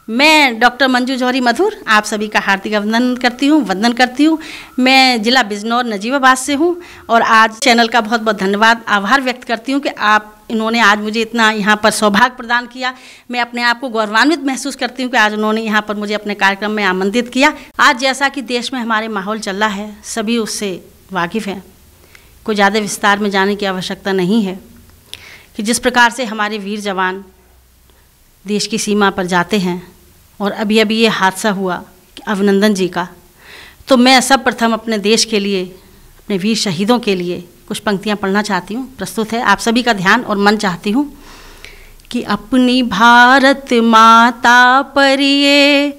मैं डॉक्टर मंजू जौहरी मधुर आप सभी का हार्दिक वंदन करती हूँ। मैं जिला बिजनौर नजीबाबाद से हूँ और आज चैनल का बहुत बहुत धन्यवाद आभार व्यक्त करती हूँ कि इन्होंने आज मुझे इतना यहाँ पर सौभाग्य प्रदान किया। मैं अपने आप को गौरवान्वित महसूस करती हूँ कि आज उन्होंने यहाँ पर मुझे अपने कार्यक्रम में आमंत्रित किया। आज जैसा कि देश में हमारे माहौल चल रहा है, सभी उससे वाकिफ़ हैं, कोई ज़्यादा विस्तार में जाने की आवश्यकता नहीं है कि जिस प्रकार से हमारे वीर जवान देश की सीमा पर जाते हैं और अभी अभी ये हादसा हुआ कि अभिनंदन जी का, तो मैं सब प्रथम अपने देश के लिए, अपने वीर शहीदों के लिए कुछ पंक्तियाँ पढ़ना चाहती हूँ। प्रस्तुत है, आप सभी का ध्यान और मन चाहती हूँ कि अपनी भारत माता पर ये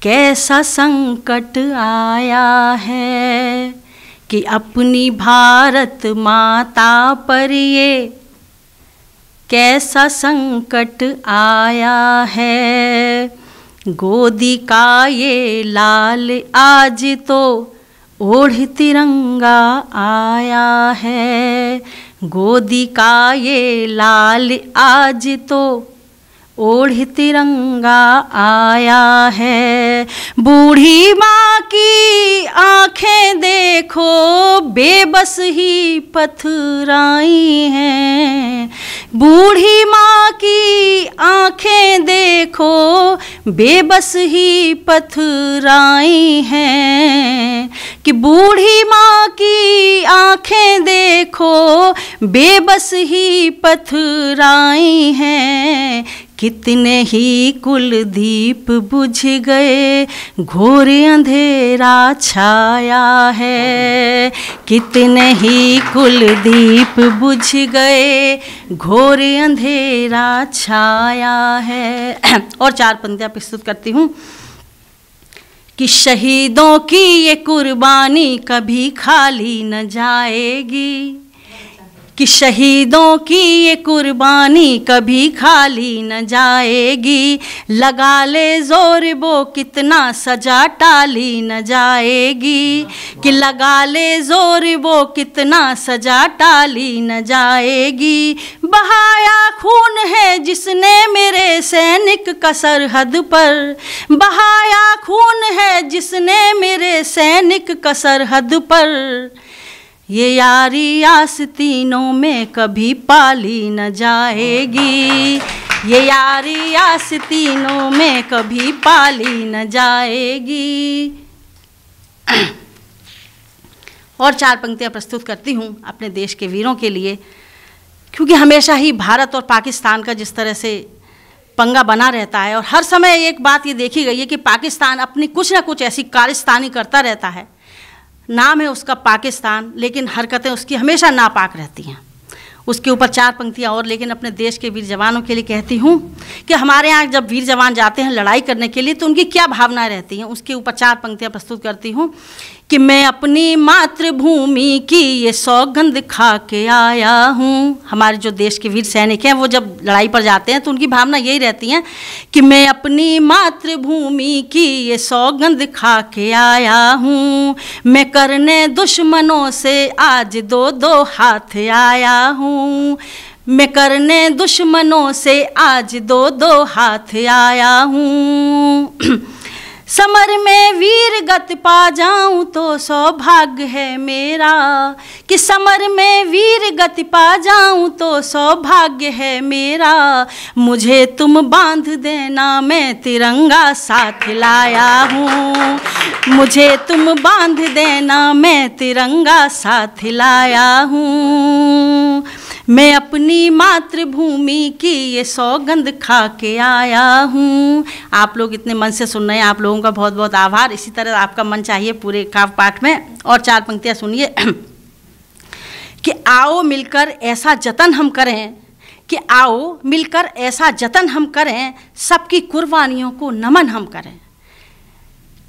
कैसा संकट आया है, कि अपनी भारत माता पर ये कैसा संकट आया है। गोदी का ये लाल आज तो ओढ़ तिरंगा आया है, गोदी का ये लाल आज तो ओढ़ तिरंगा आया है। बूढ़ी माँ की आँखें देखो बेबस ही पथराई हैं, बूढ़ी माँ की आँखें देखो बेबस ही पथराई हैं, कि बूढ़ी माँ की आँखें देखो बेबस ही पथराई हैं। कितने ही कुलदीप बुझ गए घोर अंधेरा छाया है, कितने ही कुलदीप बुझ गए घोर अंधेरा छाया है। और चार पंक्तियाँ प्रस्तुत करती हूँ कि शहीदों की ये कुर्बानी कभी खाली न जाएगी, कि शहीदों की ये कुर्बानी कभी खाली न जाएगी। लगा ले जोर वो कितना सजा टाली न जाएगी, कि लगा ले जोर वो कितना सजा टाली न जाएगी। बहाया खून है जिसने मेरे सैनिक का सरहद पर, बहाया खून है जिसने मेरे सैनिक का सरहद पर। ये यारी आस्तीनों में कभी पाली न जाएगी, ये यारी आस्तीनों में कभी पाली न जाएगी। और चार पंक्तियाँ प्रस्तुत करती हूँ अपने देश के वीरों के लिए, क्योंकि हमेशा ही भारत और पाकिस्तान का जिस तरह से पंगा बना रहता है और हर समय एक बात ये देखी गई है कि पाकिस्तान अपनी कुछ ना कुछ ऐसी कारस्तानी करता रहता है। नाम है उसका पाकिस्तान, लेकिन हरकतें उसकी हमेशा नापाक रहती हैं। उसके ऊपर चार पंक्तियाँ और लेकिन अपने देश के वीर जवानों के लिए कहती हूँ कि हमारे यहाँ जब वीर जवान जाते हैं लड़ाई करने के लिए तो उनकी क्या भावनाएं रहती हैं। उसके ऊपर चार पंक्तियाँ प्रस्तुत करती हूँ कि मैं अपनी मातृभूमि की ये सौगंध खा के आया हूँ। हमारे जो देश के वीर सैनिक हैं वो जब लड़ाई पर जाते हैं तो उनकी भावना यही रहती है कि मैं अपनी मातृभूमि की ये सौगंध खा के आया हूँ। मैं करने दुश्मनों से आज दो दो हाथ आया हूँ, मैं करने दुश्मनों से आज दो दो हाथ आया हूँ। समर में वीर गति पा जाऊं तो सौभाग्य है मेरा, कि समर में वीर गति पा जाऊं तो सौभाग्य है मेरा। मुझे तुम बांध देना मैं तिरंगा साथ लाया हूँ, मुझे तुम बांध देना मैं तिरंगा साथ लाया हूँ। मैं अपनी मातृभूमि की ये सौगंध खा के आया हूँ। आप लोग इतने मन से सुन रहे हैं, आप लोगों का बहुत बहुत आभार। इसी तरह आपका मन चाहिए पूरे काव्य पाठ में। और चार पंक्तियाँ सुनिए कि आओ मिलकर ऐसा जतन हम करें, कि आओ मिलकर ऐसा जतन हम करें, सबकी कुर्बानियों को नमन हम करें।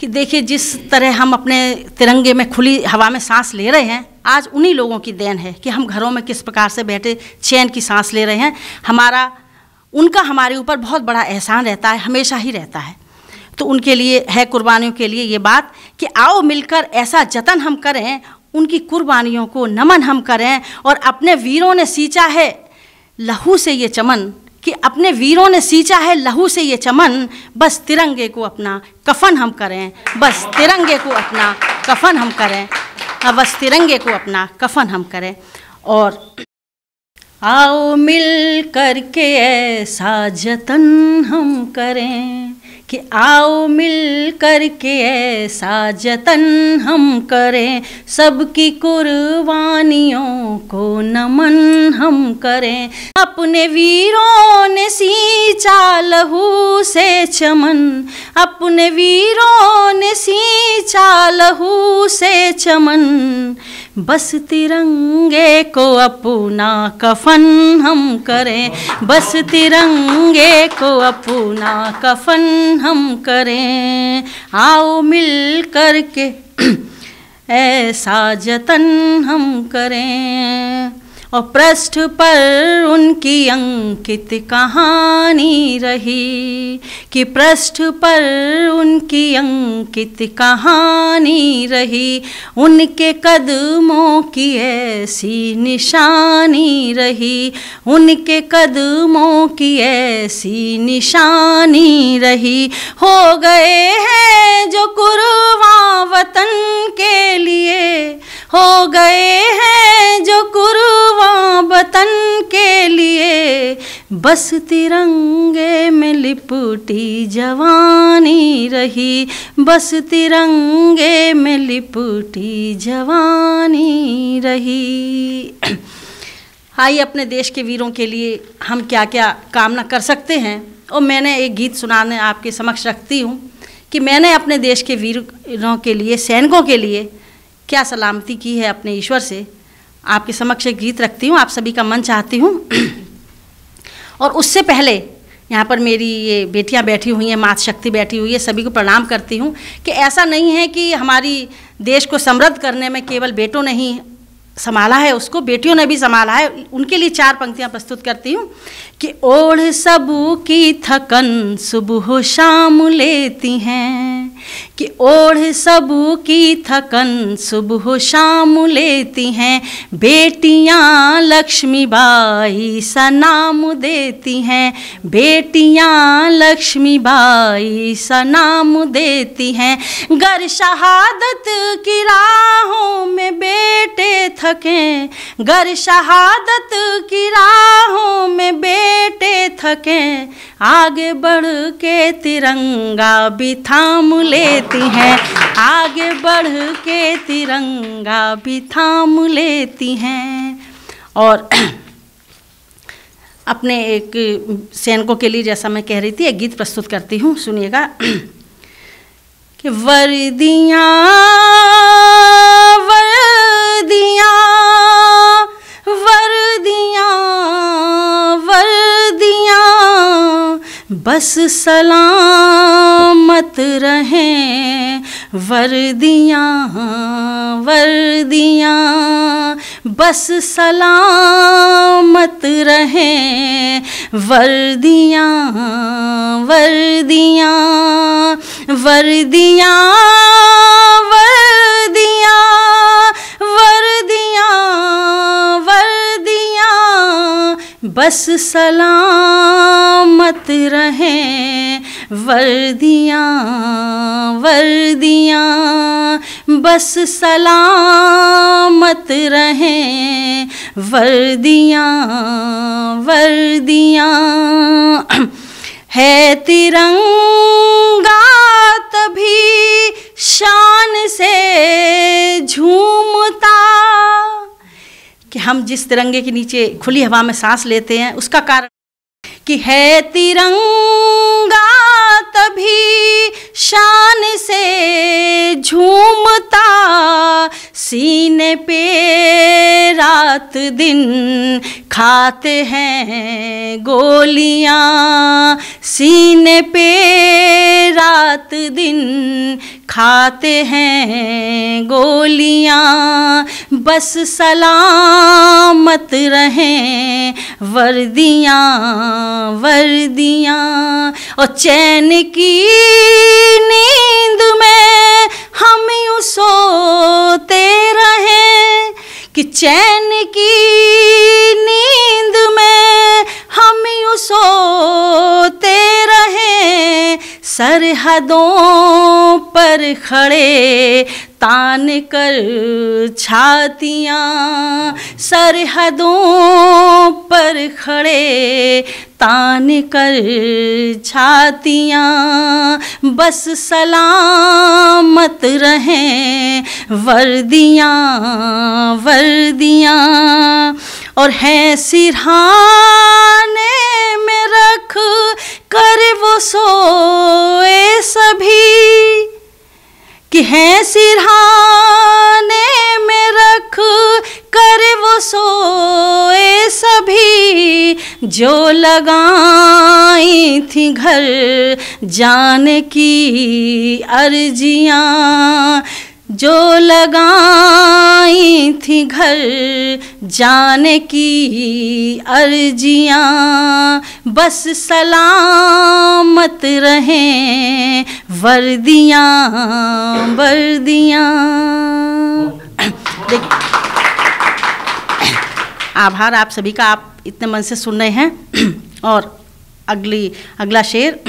कि देखिए जिस तरह हम अपने तिरंगे में खुली हवा में सांस ले रहे हैं, आज उन्हीं लोगों की देन है कि हम घरों में किस प्रकार से बैठे चैन की सांस ले रहे हैं। उनका हमारे ऊपर बहुत बड़ा एहसान रहता है, हमेशा ही रहता है। तो उनके लिए है, कुर्बानियों के लिए ये बात कि आओ मिलकर ऐसा जतन हम करें, उनकी कुर्बानियों को नमन हम करें। और अपने वीरों ने सींचा है लहू से ये चमन, कि अपने वीरों ने सींचा है लहू से ये चमन, बस तिरंगे को अपना कफन हम करें, बस तिरंगे को अपना कफन हम करें, बस तिरंगे को अपना कफन हम करें। और आओ मिल करके ऐसा जतन हम करें कि आओ मिल करके ऐसा जतन हम करें, सबकी कुर्बानियों को नमन हम करें। अपने वीरों ने सींचा लहू से चमन, अपने वीरों ने सींचा लहू से चमन, बस तिरंगे को अपना कफन हम करें, बस तिरंगे को अपना कफन हम करें। आओ मिल करके ऐसा जतन हम करें। और पृष्ठ पर उनकी अंकित कहानी रही, कि पृष्ठ पर उनकी अंकित कहानी रही, उनके कदमों की ऐसी निशानी रही, उनके कदमों की ऐसी निशानी रही। हो गए हैं जो कुर्बान वतन के लिए, हो गए हैं जो कुर्बान वतन के लिए, बस तिरंगे में लिपटी जवानी रही, बस तिरंगे में लिपटी जवानी रही। आइए अपने देश के वीरों के लिए हम क्या क्या कामना कर सकते हैं। और मैंने एक गीत सुनाने आपके समक्ष रखती हूँ कि मैंने अपने देश के वीरों के लिए, सैनिकों के लिए क्या सलामती की है अपने ईश्वर से। आपके समक्ष एक गीत रखती हूँ, आप सभी का मन चाहती हूँ। और उससे पहले यहाँ पर मेरी ये बेटियाँ बैठी हुई हैं, मातृ शक्ति बैठी हुई है, सभी को प्रणाम करती हूँ कि ऐसा नहीं है कि हमारी देश को समृद्ध करने में केवल बेटों ने ही संभाला है, उसको बेटियों ने भी संभाला है। उनके लिए 4 पंक्तियाँ प्रस्तुत करती हूँ कि ओढ़ सबू की थकन सुबह शाम लेती हैं, कि ओढ़ सबू की थकन सुबह शाम लेती हैं, बेटियाँ लक्ष्मीबाई सा नाम देती हैं, बेटियाँ लक्ष्मीबाई सा नाम देती हैं। गर शहादत की राहों में बेटे थकें, गर शहादत की राहों में बेटे थकें, आगे बढ़ के तिरंगा भी थाम लेती हैं, आगे बढ़ के तिरंगा भी थाम लेती हैं। और अपने एक सैनिकों के लिए, जैसा मैं कह रही थी, एक गीत प्रस्तुत करती हूँ, सुनिएगा कि वर्दियाँ वर्दियाँ वर्दियाँ वर्दियाँ बस सलामत रहें, वर्दियाँ वर्दियाँ बस सलामत रहें, वर्दियाँ वर्दियाँ वर्दियाँ वर्दियाँ वर्दियाँ वर्दियाँ बस सलामत रहें, वर्दियाँ वर्दियाँ बस सलामत रहें, वर्दियाँ वर्दियाँ। है तिरंगा तभी शान से झूमता, कि हम जिस तिरंगे के नीचे खुली हवा में सांस लेते हैं उसका कारण कि है तिरंगा तभी शान से झूमता, सीने पे रात दिन खाते हैं गोलियां, सीने पे रात दिन खाते हैं गोलियां, बस सलामत रहें, वर्दियां वर्दियां। और चैन की नींद में हम यूं सोते रहें, कि चैन की नींद में हम यूं सरहदों पर खड़े तान कर छातियाँ, सरहदों पर खड़े तान कर छातियाँ, बस सलामत रहें वर्दियाँ वर्दियाँ, और हैं सिरहाने में रख कर वो सोए सभी, कि हैं सिरहाने में रख कर वो सोए सभी, जो लगाई थी घर जाने की अर्जियाँ, जो लगाई थी घर जाने की अर्जियाँ, बस सलामत रहें वर्दियाँ वर्दियाँ। आभार आप सभी का, आप इतने मन से सुन रहे हैं। और अगला शेर,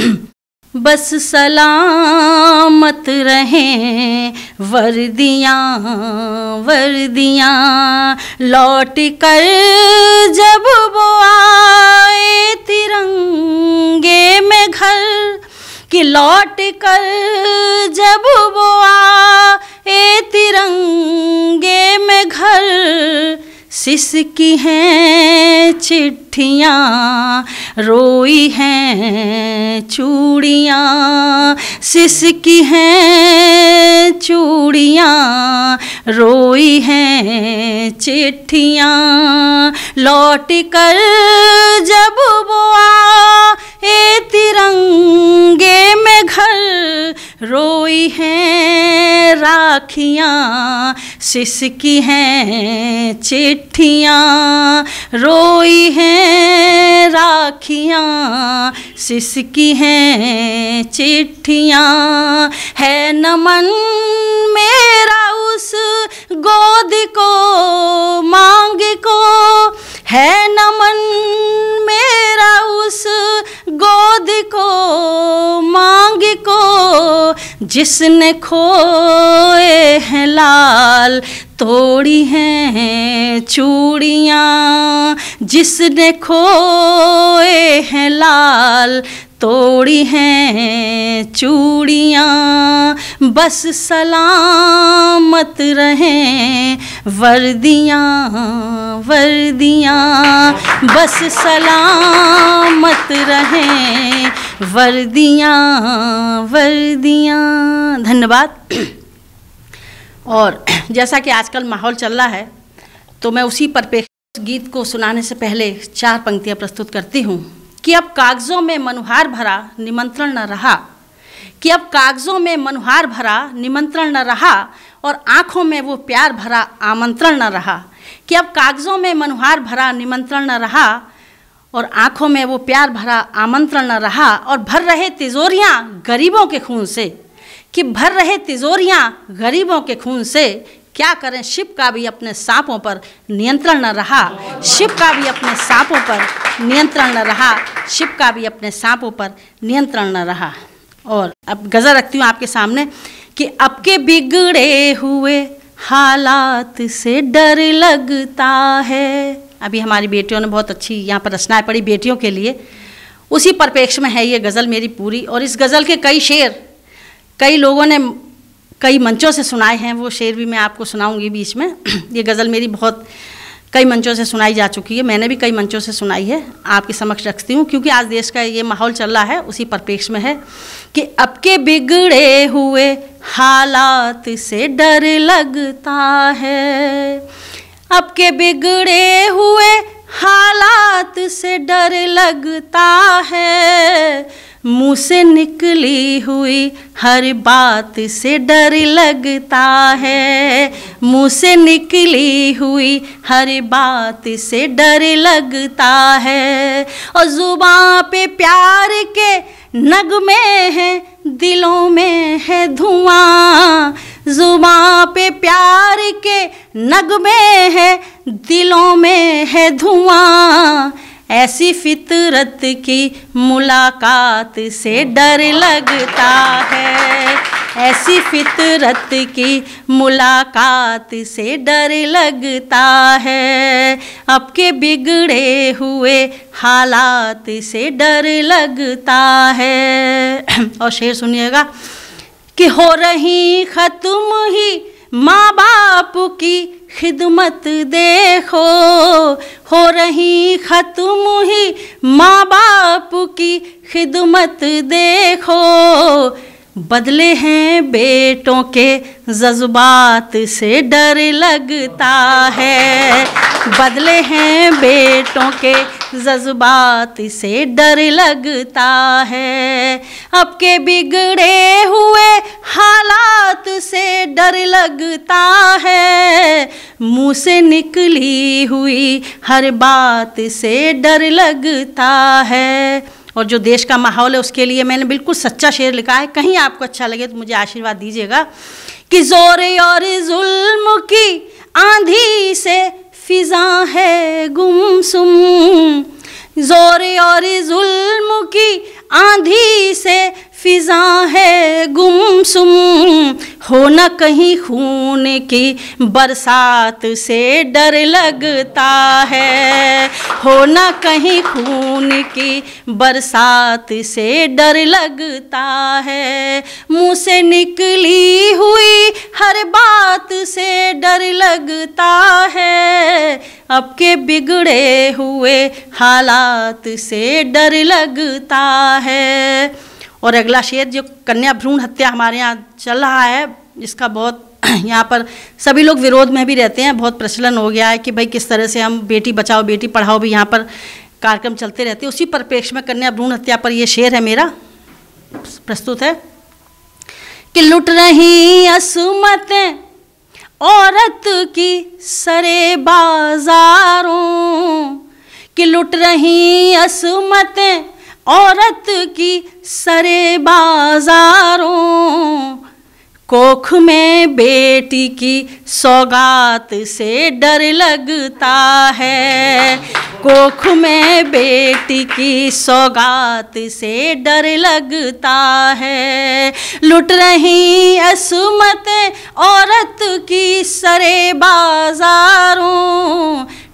बस सलामत रहें वर्दियाँ वर्दियाँ, लौट कर जब वो आए तिरंगे में घर, कि लौट कर जब वो आए तिरंगे में घर, सिसकी हैं चिट्ठियाँ रोई हैं चूड़ियाँ, सिसकी हैं चूड़ियाँ रोई हैं चिट्ठियाँ, लौट कर जब वो आए तिरंगे में घर, रोई हैं राखियाँ सिसकी हैं चिट्ठियाँ, रोई हैं राखियाँ सिसकी हैं चिट्ठियाँ, है नमन मेरा उस गोद को मांग को, है नमन मेरा उस गोद को मांग को, जिसने खोए हैं लाल तोड़ी हैं चूड़ियाँ, जिसने खोए हैं लाल तोड़ी हैं चूड़ियाँ, बस सलामत रहें वर्दियाँ वर्दियाँ, बस सलामत रहें वर्दियाँ वर्दियाँ। धन्यवाद। और जैसा कि आजकल माहौल चल रहा है, तो मैं उसी परिप्रेक्ष्य गीत को सुनाने से पहले 4 पंक्तियाँ प्रस्तुत करती हूँ कि अब कागज़ों में मनुहार भरा निमंत्रण न रहा, कि अब कागज़ों में मनुहार भरा निमंत्रण न रहा, और आँखों में वो प्यार भरा आमंत्रण न रहा, कि अब कागज़ों में मनुहार भरा निमंत्रण न रहा, और आँखों में वो प्यार भरा आमंत्रण न रहा, और भर रहे तिजोरियाँ गरीबों के खून से, कि भर रहे तिजोरियाँ गरीबों के खून से, क्या करें शिव का भी अपने सांपों पर नियंत्रण न रहा, शिव का भी अपने सांपों पर नियंत्रण न रहा, शिव का भी अपने सांपों पर नियंत्रण न रहा। और अब गज़ल रखती हूँ आपके सामने कि अब के बिगड़े हुए हालात से डर लगता है। अभी हमारी बेटियों ने बहुत अच्छी यहाँ पर रचनाएं पढ़ी बेटियों के लिए, उसी परिप्रेक्ष्य में है ये गज़ल मेरी पूरी। और इस गज़ल के कई शेर कई लोगों ने कई मंचों से सुनाए हैं, वो शेर भी मैं आपको सुनाऊंगी बीच में। ये गज़ल मेरी बहुत कई मंचों से सुनाई जा चुकी है, मैंने भी कई मंचों से सुनाई है, आपके समक्ष रखती हूँ क्योंकि आज देश का ये माहौल चल रहा है, उसी परिप्रेक्ष्य में है कि अब के बिगड़े हुए हालात से डर लगता है, अब के बिगड़े हुए हालात से डर लगता है, मुँह से निकली हुई हर बात से डर लगता है, मुँह से निकली हुई हर बात से डर लगता है, और ज़ुबां पे प्यार के नगमे हैं दिलों में है धुआं, ज़ुबां पे प्यार के नगमे हैं दिलों में है धुआं, ऐसी फितरत की मुलाकात से डर लगता है, ऐसी फितरत की मुलाकात से डर लगता है, अब के बिगड़े हुए हालात से डर लगता है। और शेर सुनिएगा कि हो रही ख़त्म ही माँ बाप की खिदमत देखो, हो रही ख़त्म ही माँ बाप की खिदमत देखो, बदले हैं बेटों के जज्बात से डर लगता है, बदले हैं बेटों के जज्बात से डर लगता है, अब के बिगड़े हुए हालात से डर लगता है, मुँह से निकली हुई हर बात से डर लगता है। और जो देश का माहौल है उसके लिए मैंने बिल्कुल सच्चा शेर लिखा है, कहीं आपको अच्छा लगे तो मुझे आशीर्वाद दीजिएगा कि ज़ोर और जुल्म की आंधी से फिजा है गुमसुम, ज़ोर और जुल्म की आंधी से फिजा है गुमसुम, हो न कहीं खून की बरसात से डर लगता है, हो न कहीं खून की बरसात से डर लगता है, मुँह से निकली हुई हर बात से डर लगता है, अब के बिगड़े हुए हालात से डर लगता है। और अगला शेर जो कन्या भ्रूण हत्या हमारे यहाँ चल रहा है, इसका बहुत यहाँ पर सभी लोग विरोध में भी रहते हैं, बहुत प्रचलन हो गया है कि भाई किस तरह से हम बेटी बचाओ बेटी पढ़ाओ भी यहाँ पर कार्यक्रम चलते रहते हैं। उसी परिप्रेक्ष्य में कन्या भ्रूण हत्या पर ये शेर है मेरा, प्रस्तुत है कि लुट रही असमतें औरत की सरे बाजारों, कि लुट रही असमतें औरत की सरे बाजारों, कोख में बेटी की सौगात से डर लगता है, कोख में बेटी की सौगात से डर लगता है, लुट रही असमतें औरत की सरे बाजारों,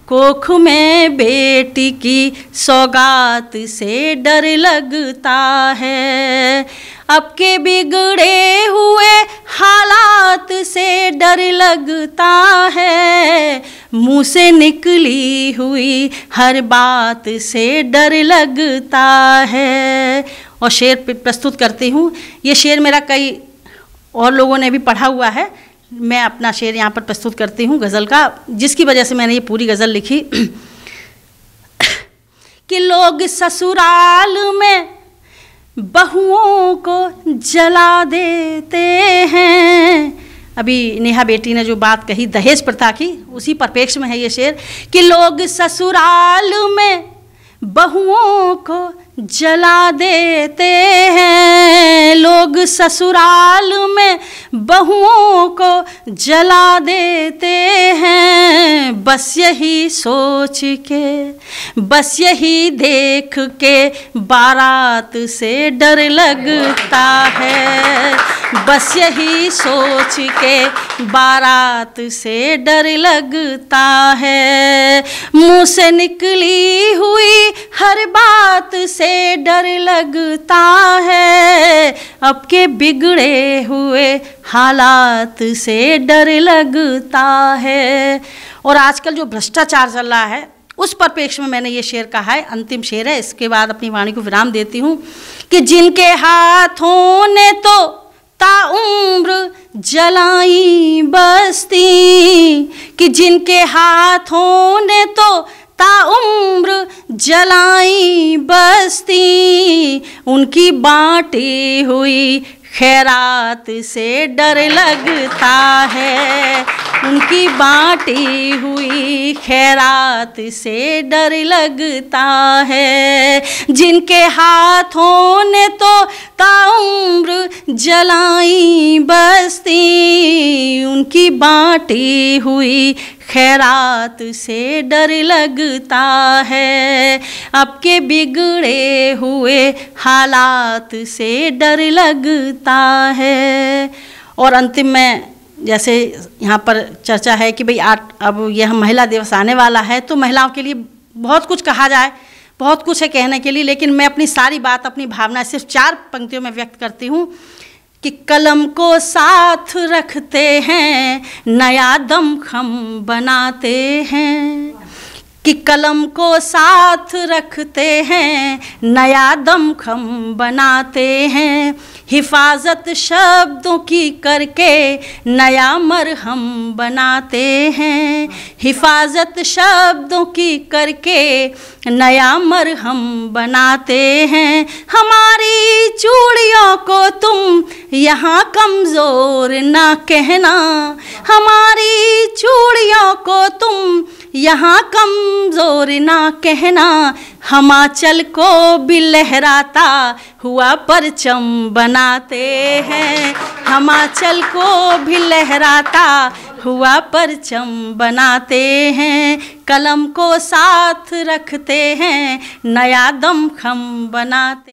कोख में बेटी की सौगात से डर लगता है, अब के बिगड़े हुए हालात से डर लगता है, मुँह से निकली हुई हर बात से डर लगता है। और शेर प्रस्तुत करती हूँ, ये शेर मेरा कई और लोगों ने भी पढ़ा हुआ है, मैं अपना शेर यहाँ पर प्रस्तुत करती हूँ गज़ल का, जिसकी वजह से मैंने ये पूरी गज़ल लिखी कि लोग ससुराल में बहुओं को जला देते हैं। अभी नेहा बेटी ने जो बात कही दहेज प्रथा की, उसी परिप्रेक्ष्य में है ये शेर कि लोग ससुराल में बहुओं को जला देते हैं, लोग ससुराल में बहुओं को जला देते हैं, बस यही सोच के बस यही देख के बारात से डर लगता है, बस यही सोच के बारात से डर लगता है, मुँह से निकली हुई हर बात से डर लगता है, अब के बिगड़े हुए हालात से डर लगता है। और आजकल जो भ्रष्टाचार चल रहा है उस परिप्रेक्ष्य में मैंने ये शेर कहा है, अंतिम शेर है, इसके बाद अपनी वाणी को विराम देती हूँ कि जिनके हाथों ने तो ताउम्र जलाई बस्ती, कि जिनके हाथों ने तो ताउम्र जलाई बस्ती, उनकी बांटी हुई खैरात से डर लगता है, उनकी बांटी हुई खैरात से डर लगता है, जिनके हाथों ने तो का उम्र जलाई बस्ती, उनकी बांटी हुई खैरात से डर लगता है, अब के बिगड़े हुए हालात से डर लगता है। और अंतिम में जैसे यहाँ पर चर्चा है कि भाई अब यह महिला दिवस आने वाला है, तो महिलाओं के लिए बहुत कुछ कहा जाए, बहुत कुछ है कहने के लिए, लेकिन मैं अपनी सारी बात, अपनी भावना सिर्फ 4 पंक्तियों में व्यक्त करती हूँ कि कलम को साथ रखते हैं, नया दमखम बनाते हैं, कि कलम को साथ रखते हैं, नया दमखम बनाते हैं, हिफाजत शब्दों की करके नया मरहम बनाते हैं, हिफाजत शब्दों की करके नया मरहम बनाते हैं। हमारी चूड़ियों को तुम यहाँ कमज़ोर ना कहना, हमारी चूड़ियों को तुम यहाँ कमज़ोर ना कहना, हिमाचल को भी लहराता हुआ परचम बनाते हैं, हिमाचल को भी लहराता हुआ परचम बनाते हैं, कलम को साथ रखते हैं, नया दमखम बनाते।